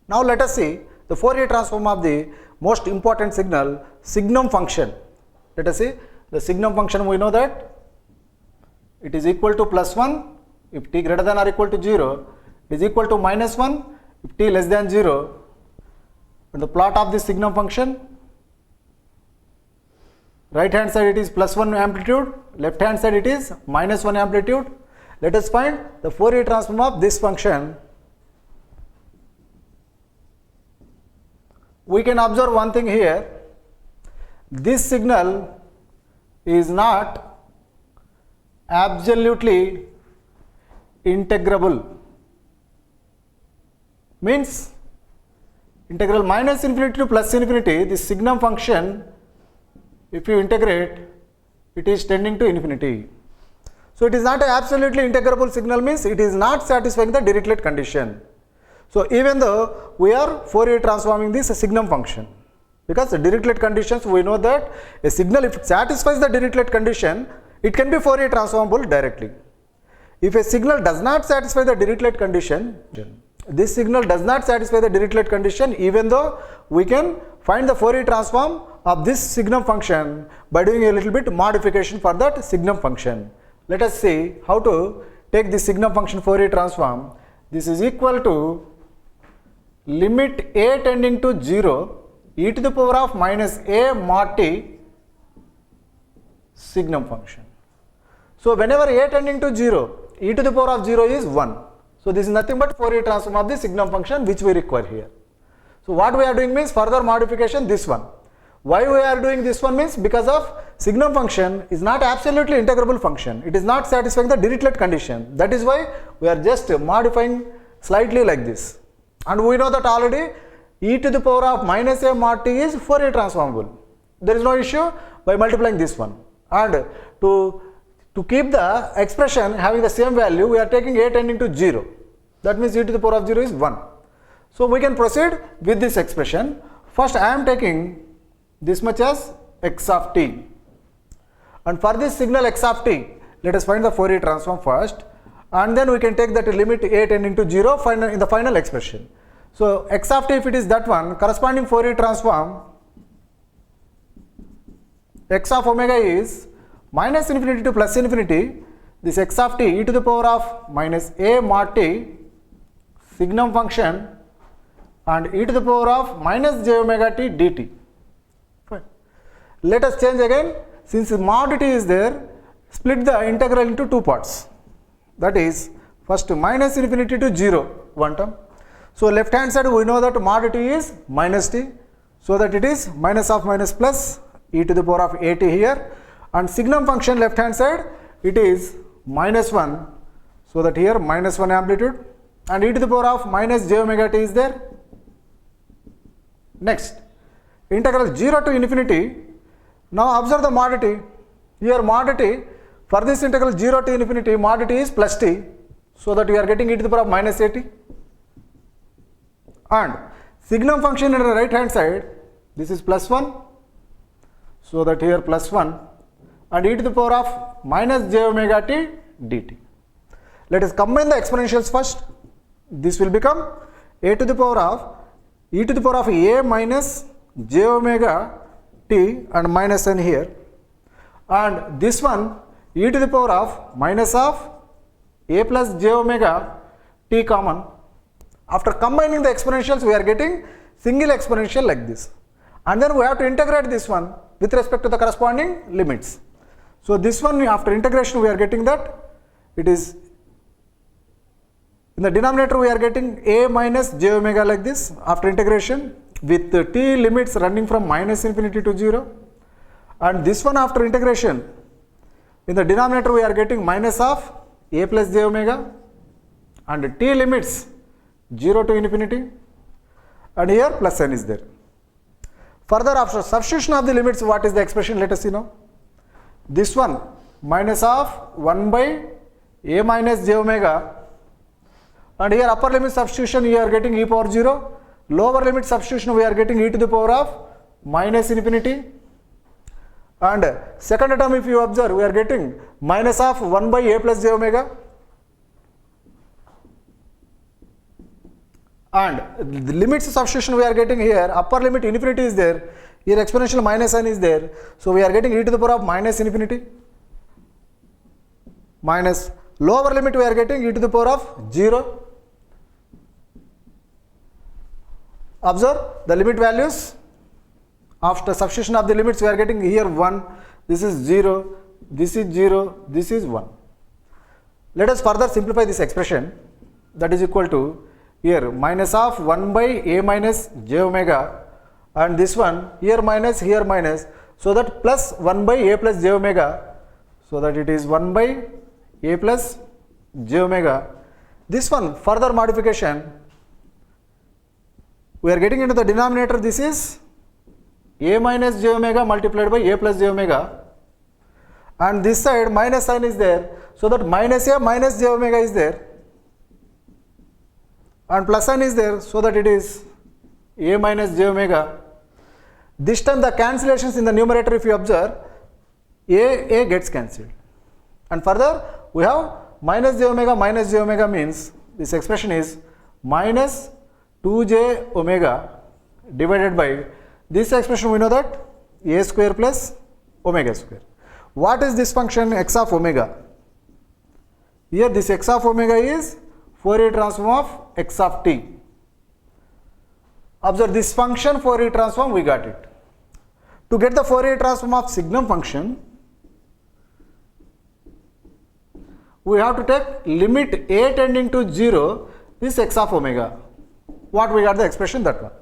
Now let us see the Fourier transform of the most important signal, signum function. Let us see the signum function. We know that it is equal to +1 if t greater than or equal to 0, it is equal to -1 if t less than 0. And the plot of this signum function, right hand side it is +1 amplitude, left hand side it is -1 amplitude. Let us find the Fourier transform of this function. We can observe one thing here, this signal is not absolutely integrable, means integral -infinity to +infinity, this signum function, if you integrate, it is tending to infinity. So it is not an absolutely integrable signal, means it is not satisfying the Dirichlet condition. So even though we are Fourier transforming this signum function, because the Dirichlet conditions, we know that a signal, if it satisfies the Dirichlet condition, it can be Fourier transformable directly. If a signal does not satisfy the Dirichlet condition, this signal does not satisfy the Dirichlet condition, even though we can find the Fourier transform of this signum function by doing a little bit modification for that signum function. Let us see how to take this signum function Fourier transform. This is equal to limit a tending to 0 e to the power of -a mod t signum function. So whenever a tending to 0, e to the power of 0 is 1. So this is nothing but Fourier transform of the signum function which we require here. So what we are doing means further modification this one. Why we are doing this one means because of signum function is not absolutely integrable function. It is not satisfying the Dirichlet condition. That is why we are just modifying slightly like this. And we know that already e to the power of -a mod t is Fourier transformable. There is no issue by multiplying this one. And to keep the expression having the same value, we are taking a tending to 0. That means e to the power of 0 is 1. So we can proceed with this expression. First I am taking this much as x of t. And for this signal x of t, let us find the Fourier transform first. And then we can take that limit a tending to 0 in the final expression. So x of t, if it is that one, corresponding Fourier transform, x of omega is -infinity to +infinity, this x of t e to the power of -a mod t signum function and e to the power of -j omega t dt. Fine. Let us change again, since mod t is there, split the integral into two parts. That is first -infinity to 0 one term. So left hand side we know that mod t is -t, so that it is minus of minus plus e to the power of at here, and signum function left hand side it is -1, so that here -1 amplitude, and e to the power of -j omega t is there. Next, integral 0 to infinity. Now observe the mod t. Here mod t, for this integral 0 to infinity, mod t is plus t, so that we are getting e to the power of -at. And signum function in the right hand side, this is +1, so that here +1, and e to the power of -j omega t dt. Let us combine the exponentials first. This will become a to the power of e to the power of a minus j omega t and minus n here, and this one e to the power of minus of a plus j omega t common. After combining the exponentials, we are getting single exponential like this, and then we have to integrate this one with respect to the corresponding limits. So this one, after integration, we are getting that it is in the denominator we are getting a minus j omega like this after integration, with the t limits running from -infinity to 0, and this one after integration in the denominator we are getting minus of a plus j omega, and t limits 0 to infinity, and here plus n is there. Further, after substitution of the limits, what is the expression? Let us see now. This one minus of 1 by a minus j omega, and here upper limit substitution we are getting e power 0, lower limit substitution we are getting e to the power of -infinity, and second term if you observe we are getting minus of 1 by a plus j omega, and the limits substitution we are getting here, upper limit infinity is there, here exponential minus sign is there, so we are getting e to the power of minus infinity, minus lower limit we are getting e to the power of 0. Observe the limit values. After substitution of the limits we are getting here 1, this is 0, this is 0, this is 1. Let us further simplify this expression, that is equal to here minus of 1 by a minus j omega, and this one here minus, so that plus 1 by a plus j omega, so that it is 1 by a plus j omega. This one further modification, we are getting into the denominator, this is a minus j omega multiplied by a plus j omega, and this side minus sign is there, so that minus a minus j omega is there, and plus sign is there, so that it is a minus j omega. This time the cancellations in the numerator, if you observe, a gets cancelled, and further we have minus j omega means this expression is minus 2j omega divided by this expression, we know that a square plus omega square. What is this function x of omega? Here this x of omega is Fourier transform of x of t. Observe this function Fourier transform, we got it. To get the Fourier transform of signum function, we have to take limit a tending to 0, this x of omega. What we got the expression, that one.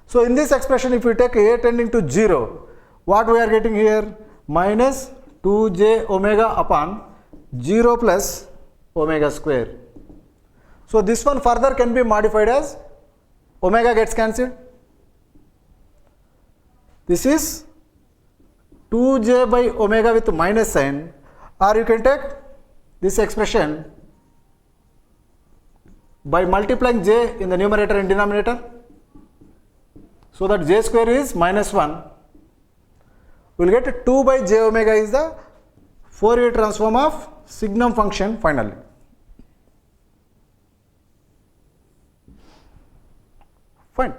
So in this expression, if we take a tending to 0, what we are getting here? Minus 2j omega upon 0 plus omega square. So this one further can be modified as omega gets cancelled. This is 2j by omega with minus sign, or you can take this expression by multiplying j in the numerator and denominator, so that j square is minus 1. We will get 2 by j omega is the Fourier transform of signum function finally. Fine.